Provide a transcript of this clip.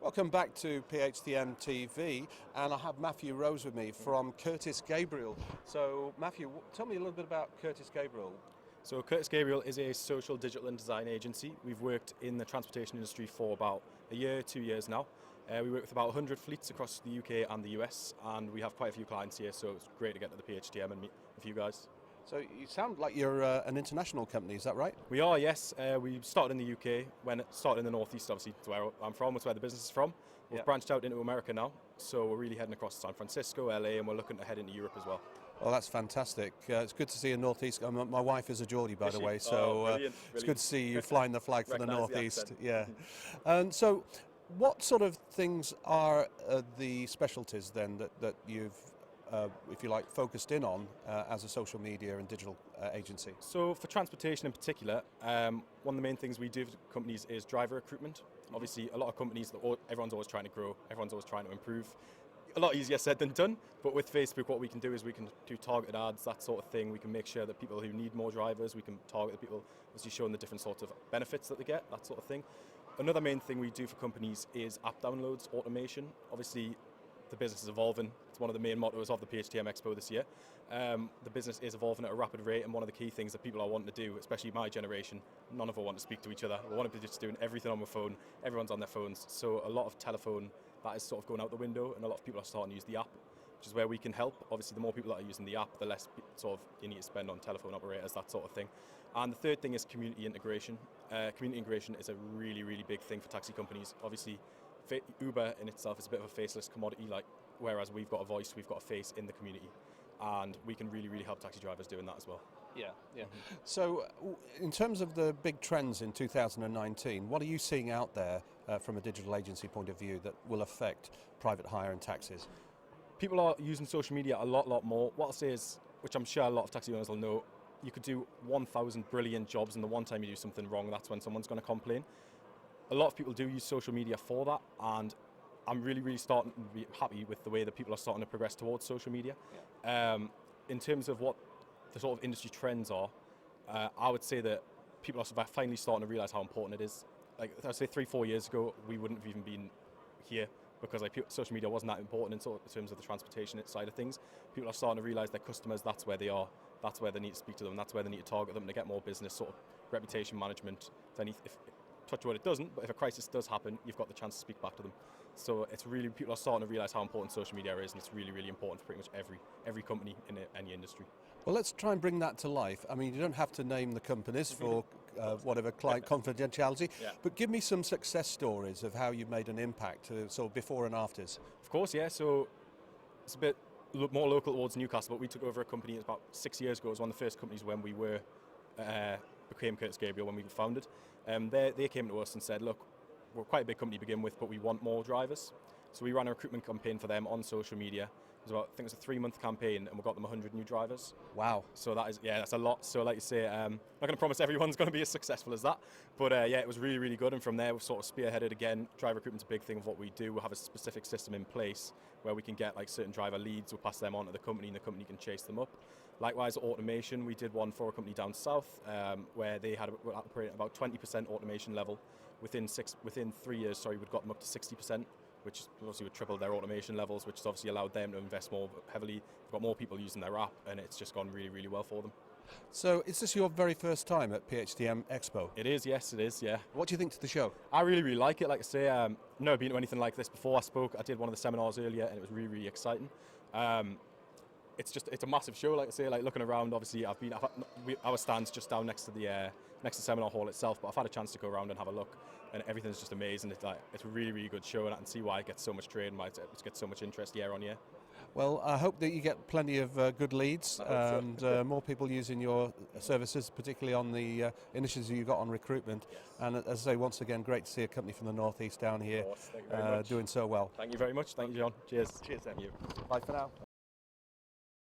Welcome back to PHTM TV, and I have Matthew Rose with me from Curtis Gabriel. So Matthew, tell me a little bit about Curtis Gabriel. So Curtis Gabriel is a social digital and design agency. We've worked in the transportation industry for about a year, 2 years now. We work with about 100 fleets across the UK and the US, and we have quite a few clients here, so it's great to get to the PHTM and meet with you guys. So you sound like you're an international company, is that right? We are, yes. We started in the UK, when it started in the Northeast, obviously, to where I'm from, it's where the business is from. We've branched out into America now, so we're really heading across San Francisco, LA, and we're looking to head into Europe as well. Well, that's fantastic. It's good to see a Northeast. My wife is a Geordie, by the way, so it's good to see you flying the flag for the Northeast. Yeah. And so, what sort of things are the specialties then that you've, if you like, focused in on as a social media and digital agency? So for transportation in particular, one of the main things we do for companies is driver recruitment. Obviously, a lot of companies, everyone's always trying to grow, everyone's always trying to improve. A lot easier said than done, but with Facebook what we can do is we can do targeted ads, that sort of thing. We can make sure that people who need more drivers, we can target the people, obviously showing the different sorts of benefits that they get, that sort of thing. Another main thing we do for companies is app downloads, automation. Obviously, the business is evolving. It's one of the main mottos of the PHTM Expo this year. The business is evolving at a rapid rate, and one of the key things that people are wanting to do, especially my generation, none of us want to speak to each other. We want to be just doing everything on the phone. Everyone's on their phones. So a lot of telephone, that is sort of going out the window, and a lot of people are starting to use the app, which is where we can help. Obviously, the more people that are using the app, the less sort of you need to spend on telephone operators, that sort of thing. And the third thing is community integration. Community integration is a really, really big thing for taxi companies. Obviously, Uber in itself is a bit of a faceless commodity, whereas we've got a voice, we've got a face in the community, and we can really, really help taxi drivers doing that as well. Yeah. So, in terms of the big trends in 2019, what are you seeing out there from a digital agency point of view that will affect private hire and taxis? People are using social media a lot more. What I'll say is, which I'm sure a lot of taxi owners will know, you could do 1,000 brilliant jobs, and the one time you do something wrong, that's when someone's going to complain. A lot of people do use social media for that, and I'm really, really starting to be happy with the way that people are starting to progress towards social media. In terms of what the sort of industry trends are, I would say that people are finally starting to realise how important it is. Like I'd say 3-4 years ago, we wouldn't have even been here because social media wasn't that important in terms of the transportation side of things. People are starting to realise their customers, that's where they are, that's where they need to speak to them, that's where they need to target them to get more business, sort of reputation management. If touch wood, it doesn't, but if a crisis does happen, you've got the chance to speak back to them. So it's really, people are starting to realise how important social media is, and it's really, really important for pretty much every company in any industry. Well, let's try and bring that to life. I mean, you don't have to name the companies for whatever client confidentiality, but give me some success stories of how you've made an impact, sort of before and afters. Of course, yeah. So it's a bit more local towards Newcastle, but we took over a company about 6 years ago. It was one of the first companies when we became Curtis Gabriel, when we were founded. They came to us and said, look, we're quite a big company to begin with, but we want more drivers. So we ran a recruitment campaign for them on social media. It was I think it was a 3-month campaign, and we got them 100 new drivers. Wow. So that's a lot. So like you say, I'm not going to promise everyone's going to be as successful as that, but it was really, really good. And from there, we've sort of spearheaded again. Driver recruitment's a big thing of what we do. We'll have a specific system in place where we can get like certain driver leads. We'll pass them on to the company, and the company can chase them up. Likewise, automation, we did one for a company down south where they had operating about 20% automation level. Within 3 years, we'd got them up to 60%. Which obviously would triple their automation levels, which has obviously allowed them to invest more heavily. They've got more people using their app, and it's just gone really, really well for them. So is this your very first time at PHTM Expo? It is, yes, it is, yeah. What do you think to the show? I really, really like it. Like I say, I've never been to anything like this before. I did one of the seminars earlier, and it was really, really exciting. It's a massive show, like I say, like looking around, obviously our stand's just down next to the seminar hall itself, but I've had a chance to go around and have a look, and everything's just amazing. It's a really, really good show, and I can see why it gets so much trade and why it gets so much interest year on year. Well, I hope that you get plenty of good leads and more people using your services, particularly on the initiatives you got on recruitment. Yes. And as I say, once again, great to see a company from the Northeast down here doing so well. Thank you very much. Thank you, John. Cheers. Cheers then. Thank you. Bye for now.